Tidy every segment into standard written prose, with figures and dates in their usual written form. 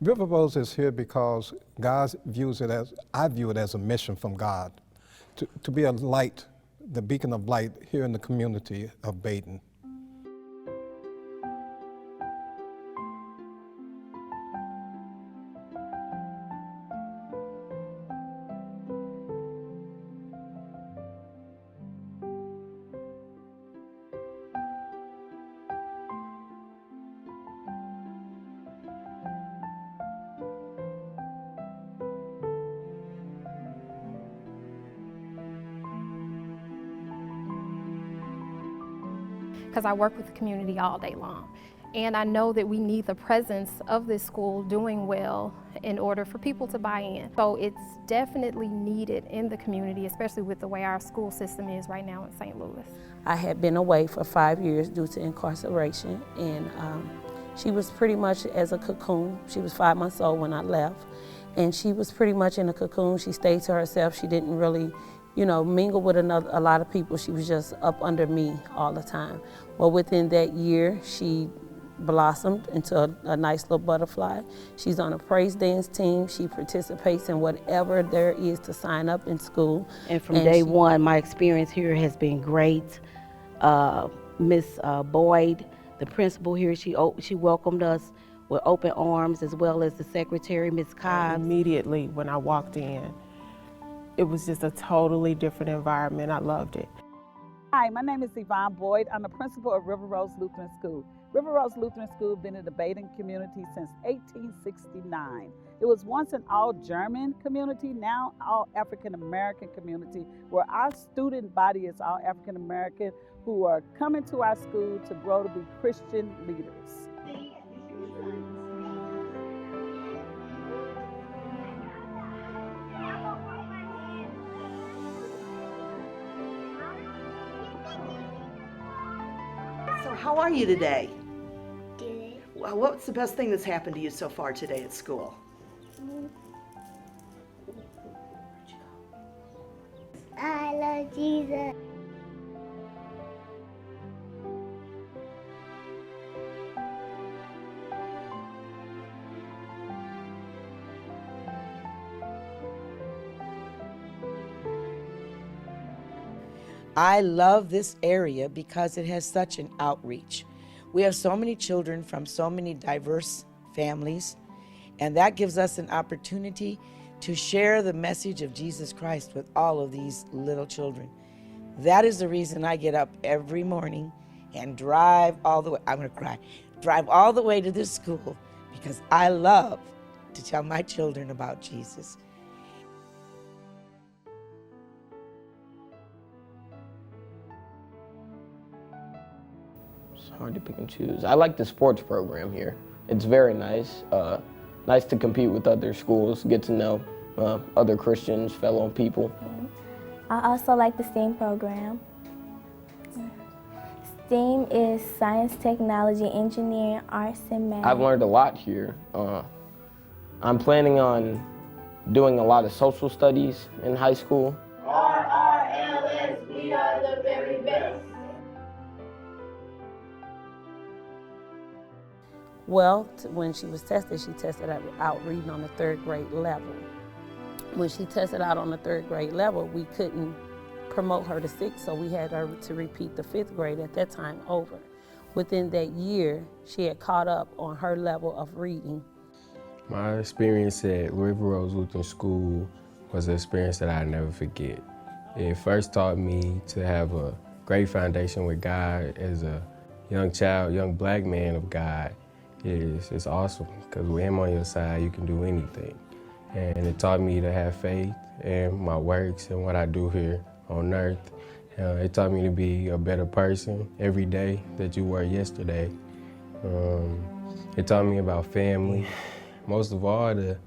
River Roads is here because God views it as, I view it as a mission from God, to be a light, the beacon of light here in the community of Baden. Because I work with the community all day long. And I know that we need the presence of this school doing well in order for people to buy in. So it's definitely needed in the community, especially with the way our school system is right now in St. Louis. I had been away for 5 years due to incarceration, and she was pretty much as a cocoon. She was 5 months old when I left, and she was pretty much in a cocoon. She stayed to herself. She didn't really mingle with a lot of people. She was just up under me all the time. Well, within that year, she blossomed into a nice little butterfly. She's on a praise dance team. She participates in whatever there is to sign up in school. And from day one, my experience here has been great. Miss Boyd, the principal here, she welcomed us with open arms, as well as the secretary, Miss Cobbs. Immediately when I walked in, it was just a totally different environment. I loved it. Hi, my name is Yvonne Boyd. I'm the principal of River Roads Lutheran School. River Roads Lutheran School has been in the Baden community since 1869. It was once an all-German community, now all-African-American community, where our student body is all African-American who are coming to our school to grow to be Christian leaders. So how are you today? Good. What's the best thing that's happened to you so far today at school? I love Jesus. I love this area because it has such an outreach. We have so many children from so many diverse families, and that gives us an opportunity to share the message of Jesus Christ with all of these little children. That is the reason I get up every morning and drive all the way, I'm gonna cry, drive all the way to this school because I love to tell my children about Jesus. Hard to pick and choose. I like the sports program here. It's very nice. Nice to compete with other schools, get to know other Christians, fellow people. I also like the STEAM program. STEAM is science, technology, engineering, arts, and math. I've learned a lot here. I'm planning on doing a lot of social studies in high school. RRLS, we are the very best. Well, when she was tested, she tested out reading on the 3rd grade level. When she tested out on the 3rd grade level, we couldn't promote her to 6th, so we had her to repeat the 5th grade at that time over. Within that year, she had caught up on her level of reading. My experience at River Roads Lutheran School was an experience that I'll never forget. It first taught me to have a great foundation with God as a young child, young black man of God. It's awesome, because with him on your side, you can do anything. And it taught me to have faith in my works and what I do here on earth. It taught me to be a better person every day that you were yesterday. It taught me about family. Most of all, to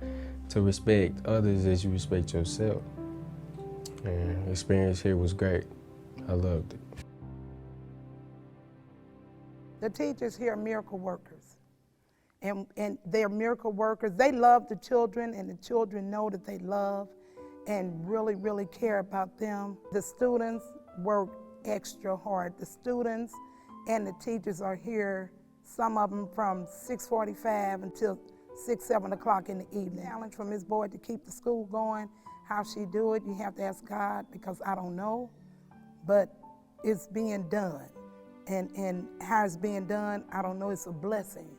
respect others as you respect yourself. And the experience here was great. I loved it. The teachers here are miracle workers. And they're miracle workers. They love the children, and the children know that they love and really, really care about them. The students work extra hard. The students and the teachers are here, some of them from 6:45 until 6, 7 o'clock in the evening. Challenge from Ms. Boyd to keep the school going. How she do it, you have to ask God, because I don't know, but it's being done. And how it's being done, I don't know, it's a blessing.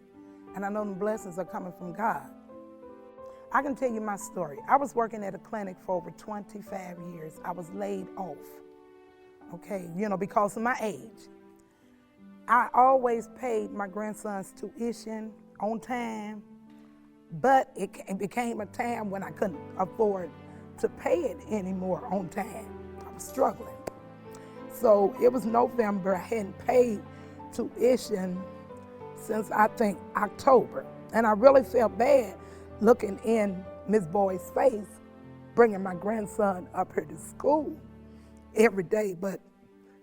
And I know the blessings are coming from God. I can tell you my story. I was working at a clinic for over 25 years. I was laid off, okay, because of my age. I always paid my grandson's tuition on time, but it became a time when I couldn't afford to pay it anymore on time. I was struggling. So it was November. I hadn't paid tuition since I think October. And I really felt bad looking in Ms. Boyd's face, bringing my grandson up here to school every day, but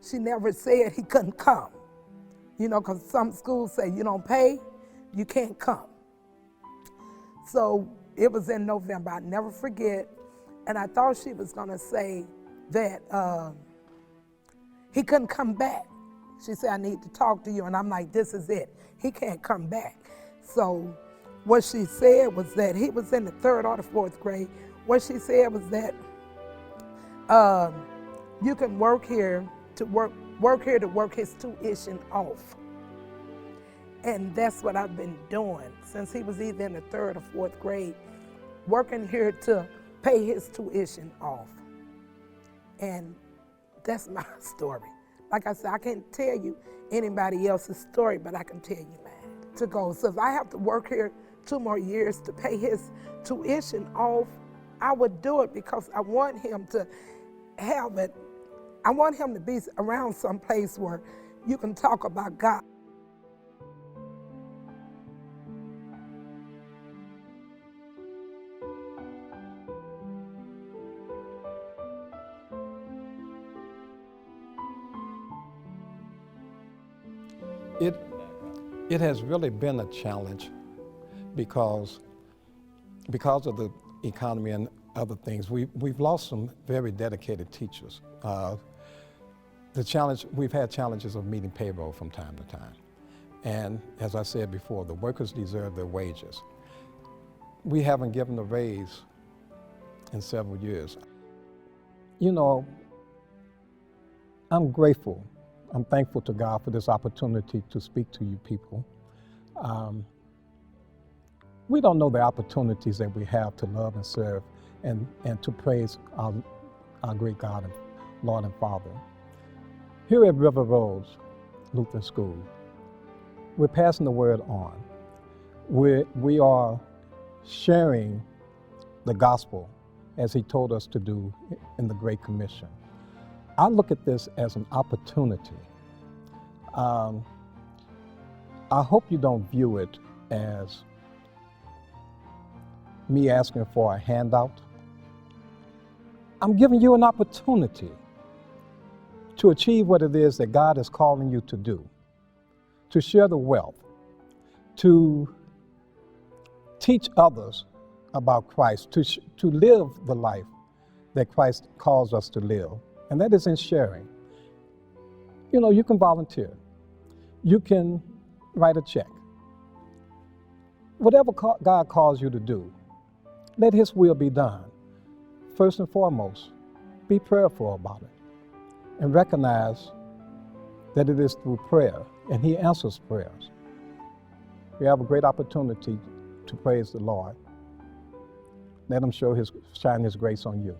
she never said he couldn't come. Because some schools say you don't pay, you can't come. So it was in November, I'll never forget, and I thought she was gonna say that he couldn't come back. She said, I need to talk to you, and I'm like, this is it. He can't come back. So what she said was that he was in the 3rd or the 4th grade. What she said was that you can work here to work his tuition off. And that's what I've been doing since he was either in the 3rd or 4th grade, working here to pay his tuition off. And that's my story. Like I said, I can't tell you anybody else's story, but I can tell you mine. To go. So if I have to work here 2 more years to pay his tuition off, I would do it because I want him to have it. I want him to be around some place where you can talk about God. It has really been a challenge because of the economy and other things. We've lost some very dedicated teachers. We've had challenges of meeting payroll from time to time. And as I said before, the workers deserve their wages. We haven't given a raise in several years. I'm grateful. I'm thankful to God for this opportunity to speak to you people. We don't know the opportunities that we have to love and serve and to praise our great God and Lord and Father. Here at Roads Lutheran School, we're passing the word on. We are sharing the gospel as He told us to do in the Great Commission. I look at this as an opportunity. I hope you don't view it as me asking for a handout. I'm giving you an opportunity to achieve what it is that God is calling you to do, to share the wealth, to teach others about Christ, to live the life that Christ calls us to live. And that is in sharing. You can volunteer. You can write a check. Whatever God calls you to do, let His will be done. First and foremost, be prayerful about it and recognize that it is through prayer, and He answers prayers. We have a great opportunity to praise the Lord. Let Him shine His grace on you.